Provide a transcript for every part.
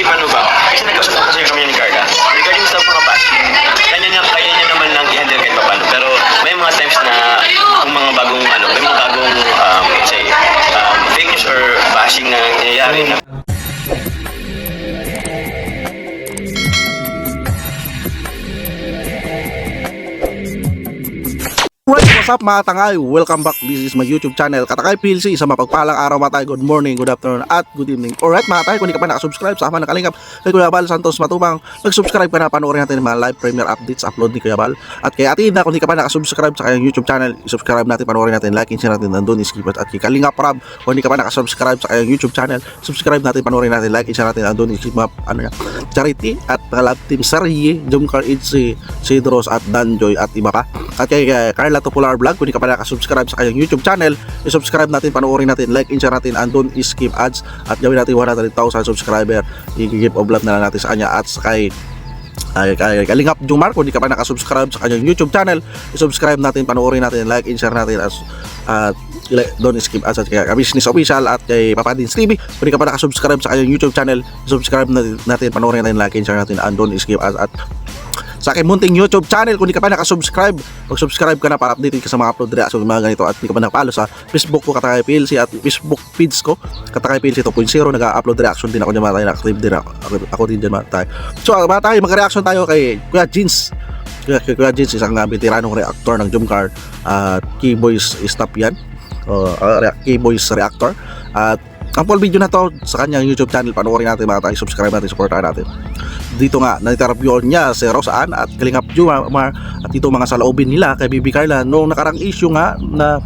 ano ba? Kasi nag-usap ko kasi kami ni Carla. Regarding sa mga bashing, kanya niya naman lang i-handle kahit paano. Pero may mga times na kung mga bagong ano, may mga bagong say fake news or bashing na nangyayari na Right, what's up mga tangay? Welcome back. This is my YouTube channel, Katakay PLC. Sa mapagpalang araw mga tayo. Good morning, good afternoon, at good evening. Alright mga tayo, kung di ka pa nakasubscribe sa aman ng Kalingap kay Kuya Bal Santos Matubang, mag-subscribe ka na, panoorin natin mga live premiere updates upload ni Kuya Bal. At kay Ate Ida, kung di ka pa nakasubscribe sa kanyang YouTube channel, subscribe natin, panoorin natin, like, share natin, nandun, skip at kay Kalingap Rab, kung di ka pa nakasubscribe sa kanyang YouTube channel, subscribe natin, panoorin natin, like, share natin, nandun, skip ano yan, Charity at Love Team Sarye, Jumcar Itzy, Cedros at Danjoy at iba pa. At kay Carla Topular Vlog, kung di ka pa nakasubscribe sa kanyang YouTube channel, i-subscribe natin, panoorin natin, like, share natin, andun, skip ads, at gawin natin 100,000 subscriber, i-give of love na lang natin sa kanya. At sa kay Kalingap Jumar, kung di ka pa nakasubscribe sa kanyang YouTube channel, i-subscribe natin, panoorin natin, like, share natin, at don't skip ads. At kay Business Official at kay Papadins TV, kung di ka pa nakasubscribe sa kanyang YouTube channel, i-subscribe natin, panoorin natin, like, share natin, and don't skip ads. At sa akin munting YouTube channel, kung di ka pa nakasubscribe, mag-subscribe ka na para updated ka sa mga upload reaction, mga ganito. At di ka pa nakapalo sa Facebook ko, Katakay PLC, at Facebook feeds ko, Katakay PLC 2.0, nag-upload reaction din ako dyan mga tayo, na-active din ako din dyan mga tayo. So mga tayo, mag-reaction tayo kay Kuya Jeans. Kuya Jeans, isang veteranong reactor ng Jumcar, Keyboys stop yan, Keyboys reactor. At ang full video na to sa kanyang YouTube channel, panoorin natin mga tayo, subscribe natin, supportan natin. Dito nga, na-interview niya si Rosaan at Kalingap Jumar, at ito mga saloobin nila kay Bibi Carla nung nakarang issue nga na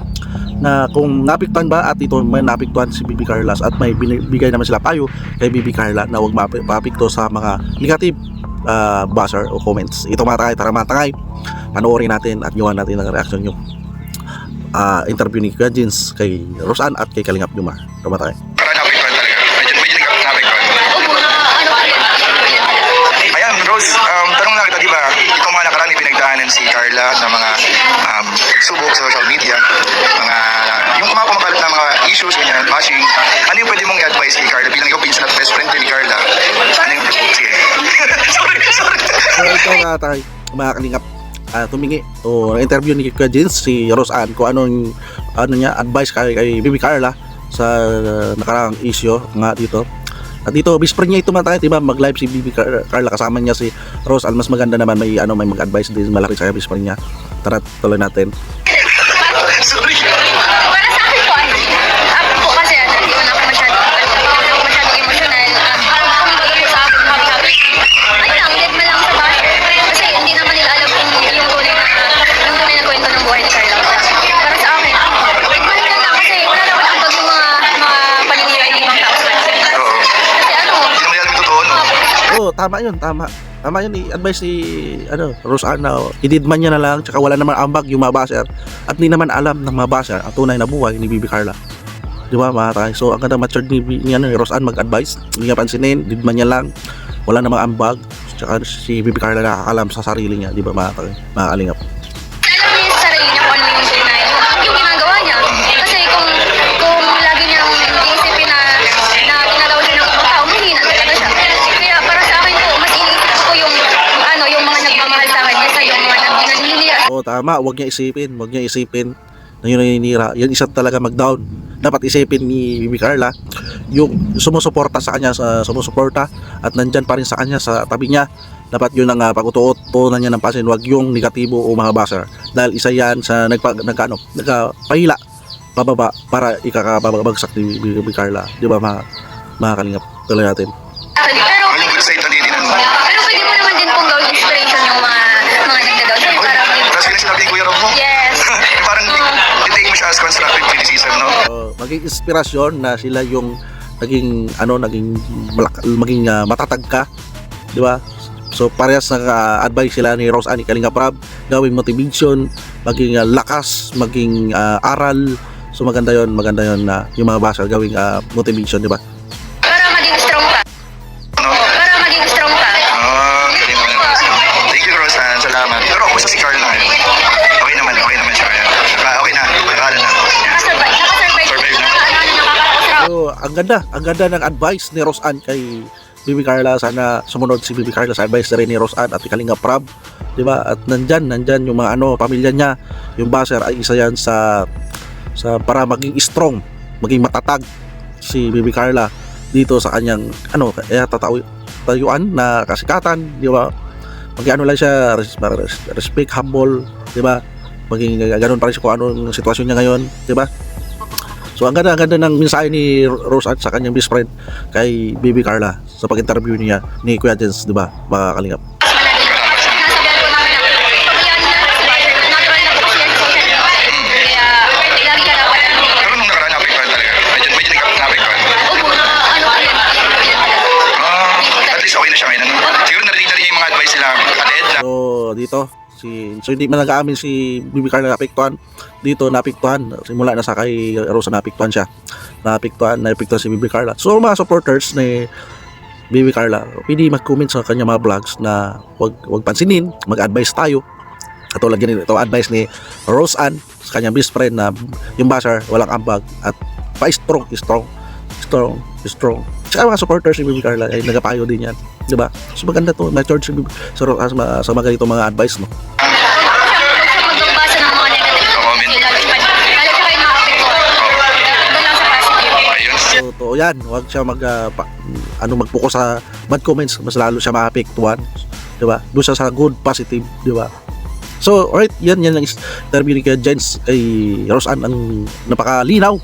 kung napiktuhan ba, at ito may napiktuhan si Bibi Carla, at may binigay naman sila payo kay Bibi Carla na huwag mapikto sa mga negative buzzer o comments. Ito mga tayo, tara mga tangay, panoorin natin at gawan natin ang reaction yung interview ni Kuya Jeans kay Rosaan at kay Kalingap Jumar. Tama tayo. Tanong lang kita, di ba, itong mga nakaraan pinagdaanan si Carla ng mga subok sa social media, yung mga kumakalat na mga issues, ganyan, bashing. Ano yung pwede mong i-advise kay Carla bilang ikaw pinsan at best friend ni Carla? Ano yung sige. sorry. So ito nga tayo, mga Kalingap, tumingi o interview ni Kuya Jeans si Rosaan kung ano niya advice kay Bibi Carla sa nakarang issue nga dito. At dito, best friend niya ito mga tayo, diba? Mag-live si Bibi Carla, kasama niya si Rose. Mas maganda naman, may mag-advise din malaki sa best friend niya. Tara, tuloy natin. Sorry. Para sa akin po, ako po kasi hindi ko na ako masyadong emotional. Kumbaga po sa akin, happy-happy. Ano lang, dead man lang sa basher. Kasi hindi naman nila alam kung yung tunay na kwento ng buhay ni Carla. Para sa akin, dead man lang kasi wala naman ang pag yung mga paninira ng ibang tao sa kanya. Kasi ano, Hindi mo alam yung totoo, no? Oo, tama yun, tama yun, i-advise ni Rosaan na ididman niya na lang, tsaka wala naman ambag yung mga basher, at hindi naman alam ng mga basher ang tunay na buhay ni Bibi Carla, di ba mga tayo? So ang ganda matured ni Rosaan mag-advise, hindi niya pansinin, didman niya lang, wala namang ambag, tsaka si Bibi Carla nakakalam sa sarili niya, di ba mga tayo, mga Kalingap? alam niya sa sarili niya kung ano yung tunay. Yung ginagawa niya. Kasi kung lagi niyang iisipin na ginagawa siya ng ibang tao, mahina talaga siya. Kaya para sa akin po, mas iniisip ko yung mga nagmamahal sa akin kaysa yung mga naninira. Oo, tama, huwag niya isipin na yun naninira, yan isa talaga mag-down. Dapat isipin ni Bibi Carla yung sumusuporta sa kanya, sumusuporta at nandyan pa rin sa kanya, sa tabi niya. Dapat yun ang pag-utuutunan niya ng pasin, wag yung negatibo o mga basher, dahil isa yan sa nagpahila pababa para ikakabagsak ni Bibi Carla, di ba mga Kalingap? Tuloy natin. Pero Ano yung good side na tinitin mo? pwede mo naman din pong gawin inspiration yung mga nagdadaw sa'yo para Kasi yung sinabi ni Kuya Rob mo, yes. parang i-take mo siya as constructive criticism, no? Maging inspirasyon na sila yung maging matatag ka, di ba? So parehas na advice sila ni Rose ni Kalingap Rab, gawing motivation, maging lakas, maging aral. So maganda yon na yung mga basher gawing motivation, di ba? Para maging strong ka. Para maging strong ka. Galing mo yan. Thank you, Roseanne. Salamat. Pero kumusta si Carla ngayon? Okay naman siya ngayon. Okay na, nakakala na. Nakasurvive. Survive na. Nakakaraos. So ang ganda ng advice ni Rose kay Bibi Carla, sana sumunod si Bibi Carla sa advice rin ni Roseanne at ni Kalinga Prab, di ba? At nandyan yung mga pamilya niya, yung baser ay isa yan sa para maging strong, maging matatag si Bibi Carla dito sa kanyang tayuan na kasikatan, di ba? Lang siya, respect, humble, di ba? Maging ganun pa rin siya kung anong sitwasyon niya ngayon, di ba? So ang ganda ng mensahe ni Roseanne sa kanyang best friend kay Bibi Carla sa pag-interview niya ni Kuya Jens, di ba, mga kalingap? Sinasabihan po namin na pagyan na sa basher, natural na po kasi yan sa social media. Kaya lagi ka dapat Pero nung nakaraan, naapektuhan talaga. Medyo naapektuhan. Opo, ano po yan. At least okay na siya ngayon. Siguro narinig na rin yung mga advice nila ahead na. So dito so hindi man nag-aamin si Bibi Carla naapektuhan. Dito naapektuhan simula na sa kay Rosa, naapektuhan siya. Naapektuhan si Bibi Carla. So mga supporters ni Bibi Carla, pwede mag-comment sa kanya mga vlogs na wag pansinin, mag-advise tayo. Katulad ganito, ito advice ni Roseanne sa kanyang best friend na yung basher walang ambag at pa-strong. Tsaka mga supporters ni Bibi Carla ay nagapayo din yan, di ba? So maganda to, ma-charge si Bibi sa mga ganito mga advice, no? magbabasa ng mga negative Comment. lalo siya kayo makapagpapagawa. Doon lang sa positive. Ayun. So yan, huwag siya mag-focus sa bad comments, mas lalo siya maapektuhan, di ba? Doon siya sa good, positive, di ba? So, alright, yan lang interview ni Kuya Jens kay Roseanne, ang napakalinaw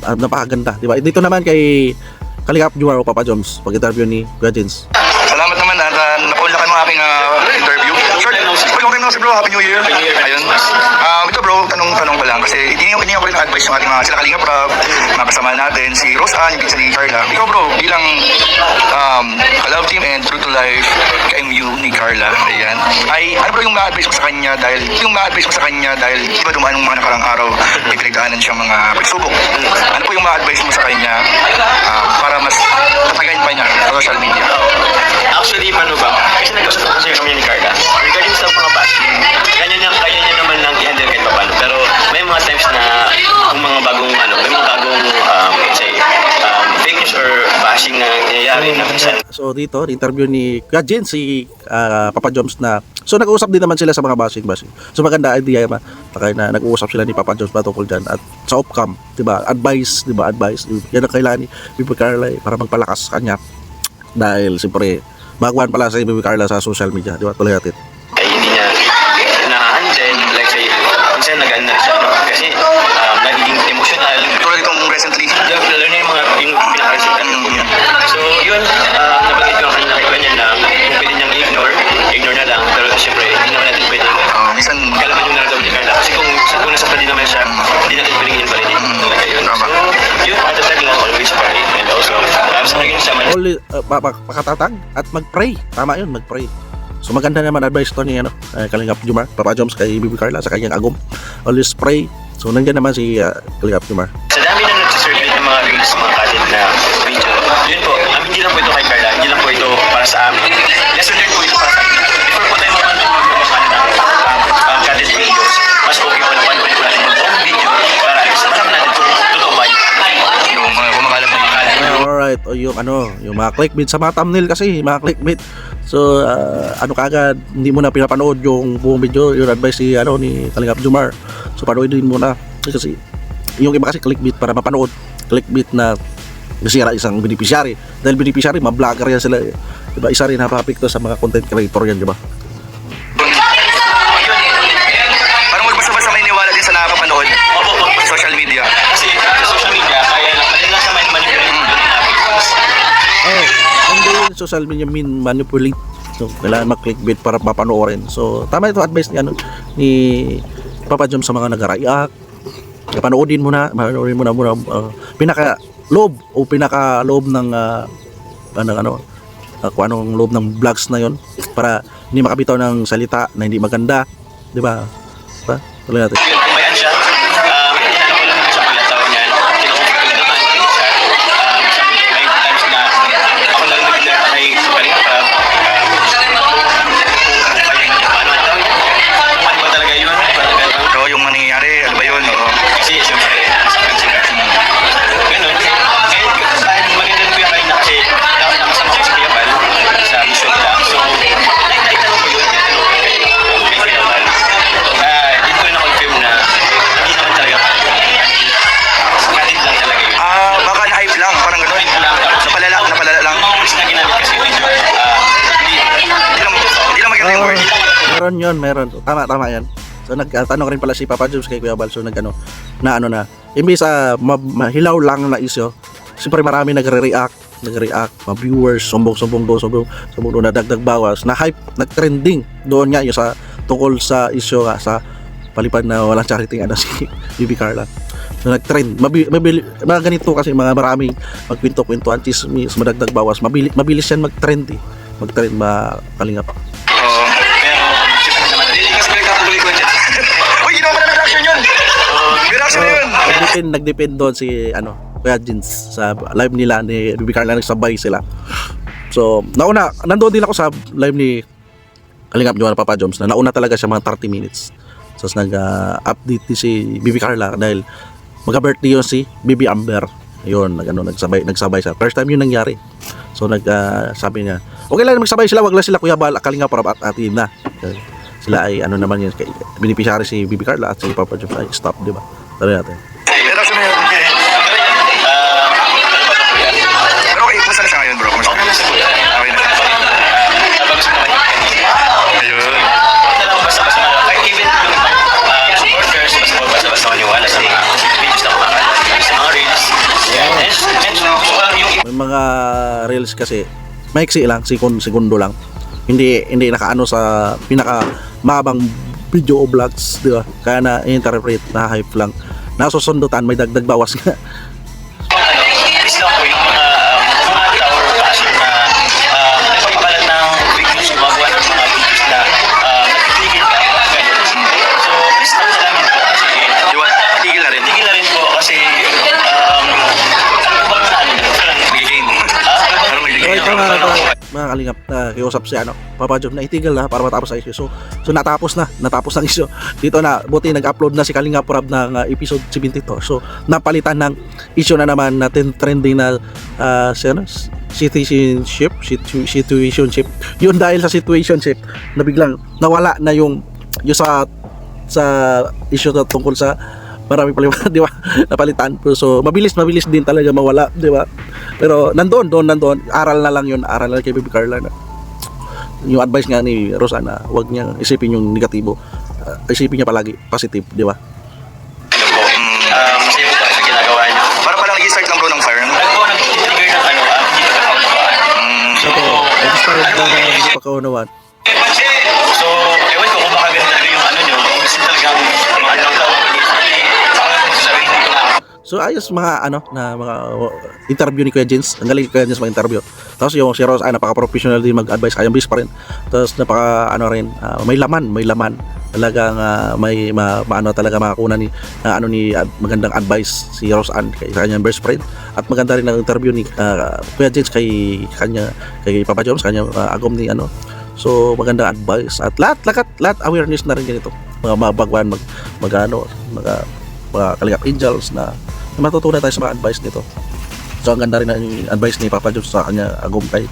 at napakaganda, di ba? Dito naman kay Kalingap Jumar o Papa Joms, pag-interview ni Kuya Jens. Salamat naman at napaulakan mo aking interview. Short, okay na si bro. Happy New Year. Ayun. Ito bro, tanong ko lang kasi hindi ko rin advice ng ating mga sila Kalinga Prab, mga kasama natin, si Roseanne, yung pinsan ni Carla. Ikaw bro, bilang Love Team and True to Life KMU ni Carla, ayan. Ano bro yung ma-advise mo sa kanya dahil di ba dumaan ng mga nakarang araw, may pinagdaanan siyang mga pagsubok. Ano po yung ma-advise mo sa kanya para mas tatagayin pa niya sa social media? Actually, ba? Kasi nag-usap ko kasi kami ni Carla. Regarding sa mga bashing, kaya niya naman lang i-handle kahit paano. Pero may mga times na kung mga bagong, may mga bagong, fake news or bashing na nangyayari na minsan. So dito, interview ni Kuya Jens si Papa Joms na so nag-uusap din naman sila sa mga bashing. So maganda idea ma kaya na nag-uusap sila ni Papa Joms tungkol dyan at sa outcome, 'di ba? Advice. Yan ang kailangan ni Bibi Carla para magpalakas sa kanya. Dahil siyempre baguhan pala sa Bibi Carla sa social media, 'di ba? Tuloy natin. Ay hindi niya na-handle, like say, minsan nag-ano siya, no? Kasi nagiging emotional. Tulad itong recently. Lalo na yung pinaka-recent ko niya. So yun, nabanggit ko kanina kay Kanya na kung pwede niyang ignore na lang. Pero siyempre, hindi naman natin pwede Minsan, kalaman yung nararamdaman ni Carla. Kasi kung nasa pa din naman siya, hindi natin pwedeng invalidate talaga yun. Tama. So yun, matatag lang, always pray. And also, sa naging sama niya. Only pakatatag at mag-pray. Tama 'yun, mag-pray. So maganda naman advice to ni Kalingap Jumar, Papa Joms kay Bibi Carla sa kanyang agom. Always pray. So nandiyan naman si Kalingap Jumar. Sa dami na nagsiserve ng mga reels, mga content na video, yun po, hindi lang po ito kay Carla, hindi lang po ito para sa amin. Lesson learned po ito para sa amin. Before po tayo mga ng content videos, mas okay po na panulit po natin yung home video para malaman natin kung totoo ba yung mga kumakalap na Alright, o yung mga clickbait sa mga thumbnail kasi, mga clickbait. So, kagad, hindi mo na pinapanood yung buong video, yung advice ni Kalingap Jumar. So, panoodin mo na. Kasi, yung iba kasi clickbait para mapanood. Clickbait na nasira isang beneficiary. Dahil beneficiary, ma-vlogger yan sila. Diba? Isa rin napapikto sa mga content creator yan, diba? parang magbasa-basa may niwala din sa nakapapanood sa social media. Kasi sa social media, kaya lang sa manipulate. Hindi yung social media manipulate. So, kailangan mag-clickbait para mapanoorin. So, tama ito advice ni Papa Joms sa mga nag-react. Panoodin mo na pinaka-loob ng kung anong loob ng vlogs na yon para hindi makabitaw ng salita na hindi maganda, di ba? Tuloy natin. Kumayan siya, tinanong ko lang sa palataw niya, kinukumpit ko naman siya. May times na ako lang nag-learn kay Kalinga Prab, paano ba talaga yun? So, yung mangyayari, ano ba yun? Oo. Kasi siyempre, sa kansiga. Ganun. Kahit maganda ko yung kanina kasi nakasama ko sa Kuya Pal, yun, meron. Tama yan. So nagtanong rin pala si Papa Jones kay Kuya Bal. So na imbis mahilaw lang na isyo, siyempre marami nagre-react, mga viewers, sumbong na dagdag bawas, na hype, nag-trending doon nga yung sa tungkol sa isyo nga sa palipad na walang charity si Bibi Carla. So nag-trend, mga ganito kasi mga maraming magkwento-kwentuhan, chismis, madagdag bawas, mabilis yan mag-trend Kalingap. Oo. Kasi nagkatuloy ko dyan. Uy, ginawa mo na ng reaction yun. Reaction na yun. Nagdepend doon si Kuya Jins sa live nila ni Bibi Carla, nagsabay sila. So, nandoon din ako sa live ni Kalingap Joanna Papa Jones na nauna talaga siya mga 30 minutes. So, nag-update din si Bibi Carla dahil magka-birthday yun si Bibi Amber. Ayun, nagsabay siya. First time yun nangyari. So, sabi niya, okay lang magsabay sila, wag lang sila Kuya Bal, Kalingap Rob at Ate na. Sila ay naman yun, beneficiary si Bibi Carla at si Papa Jones ay stop, di ba? Tara natin. Reaction na yun. Pero okay, kumusta na siya ngayon bro? Kumusta? Okay na. Ayun. Basta-basta kahit even yung supporters, basta-basta maniwala sa mga videos na kumakalat, sa mga reels. May mga reels kasi maiksi lang, segundo lang. Hindi nakaano sa pinaka mabang video o vlogs, di ba? Kaya na-interpret, na-hype lang. Nasusundutan, may dagdag bawas nga. Please lang po yung mga tower passion na nagpapalat ng videos, gumagawa ng mga videos na nagtitigil pa. So, please lang sa namin po kasi Tigil na rin. tigil na rin po kasi Mga Kalingap, kiusap si Papa Jones na itigil na para matapos sa issue. So natapos ang issue. Dito na, buti nag-upload na si Kalingap Rob ng episode 72. So napalitan ng issue na naman natin, trending na situationship. Yun, dahil sa situationship na biglang nawala na yung sa issue na tungkol sa marami pala, di ba? Napalitan. So mabilis din talaga mawala, di ba? Pero nandoon, aral na lang kay Bibi Carla na yung advice nga ni Rosana, wag niya isipin yung negatibo, isipin niya palagi positive, di ba? Masaya po ba sa ginagawa niyo? Para palang nag-start lang bro ng fire. Nag-trigger ng hindi pa kakaunawan. So start na hindi pa kaunawan. So, ewan ko kung baka ganun talaga yung nyo, kasi talagang mga tawag So ayos mga mga interview ni Kuya Jens. Ang galing Kuya Jens mag-interview. Tapos yung si Rose ay napaka-professional din mag-advise, kayang bis pa rin. Tapos napaka rin, may laman. Talagang may talaga makakuha ni magandang advice si Rose Ann kay kanyang best friend. At maganda rin ang interview ni Kuya Jens kay Papa Jones, kanyang agom ni So magandang advice at lahat awareness na rin ganito. Mga bagwan mga Kalingap Angels na matutunan tayo sa mga advice nito. So ang ganda rin na yung advice ni Papa Jones sa kanya agom kay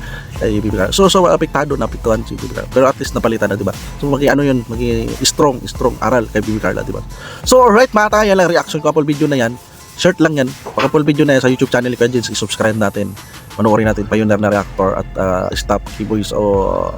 Bibi Carla. So apektuhan si Bibi Carla. Pero at least napalitan na, di ba? So maging strong aral kay Bibi Carla, di ba? So alright mga tayo, lang reaction couple video na yan. Short lang yan. Couple video na yan sa YouTube channel ni Kuya Jens. I-subscribe natin. Panoorin natin Pioneer na reactor at stop keyboys o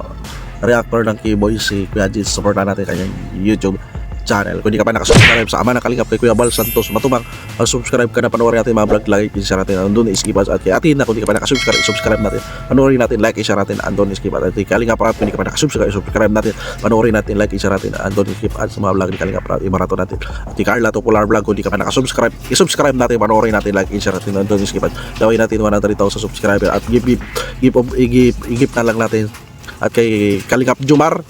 reactor ng keyboys si Kuya Jens. Supportan natin kanyang YouTube channel. Kung hindi ka pa nakasubscribe sa ama ng Kalingap kay Kuya Bal Santos Matubang, mag-subscribe ka na, panoorin natin mga vlog, like, i-share natin, andun iskipas at kay Atin na kung hindi ka pa nakasubscribe, subscribe natin, panoorin natin, like, i-share natin, andun iskipas at kay Kalingap Rob, kung hindi ka pa nakasubscribe, subscribe natin, panoorin natin, like, i-share natin, andun iskipas sa mga vlog ni Kalingap Rob, i-marathon natin. At kay Carla Popular Vlog, kung hindi ka pa nakasubscribe, i-subscribe natin, panoorin natin, like, i-share natin, andun iskipas. Gawin natin 100,000 subscriber at i-give na lang natin. At kay Kalingap Jumar,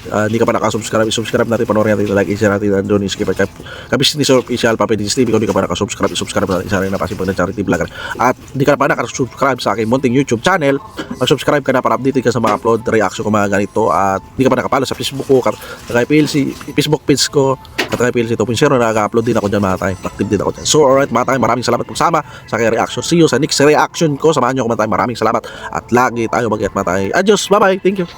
hindi ka pa nakasubscribe, i-subscribe natin, panoorin natin, like, i-share natin, doon i-skip at ka-business official, Papa Dins TV, kung hindi ka pa nakasubscribe, i-subscribe natin, isa rin na pasipag na charity vlogger. At hindi ka pa nakasubscribe sa aking munting YouTube channel, mag-subscribe ka na para updated ka sa mga upload, reaction ko mga ganito. At hindi ka pa nakapalo sa Facebook ko, kay PLC, Facebook page ko, at kay PLC 2.0, nag-upload din ako dyan mga tayo, active din ako dyan. So alright mga tayo, maraming salamat pagsama sa aking reaction. See you sa next reaction ko, samahan nyo ko mga tayo, maraming salamat at lagi tayo mag-iat mga tayo. Adios, bye bye, thank you.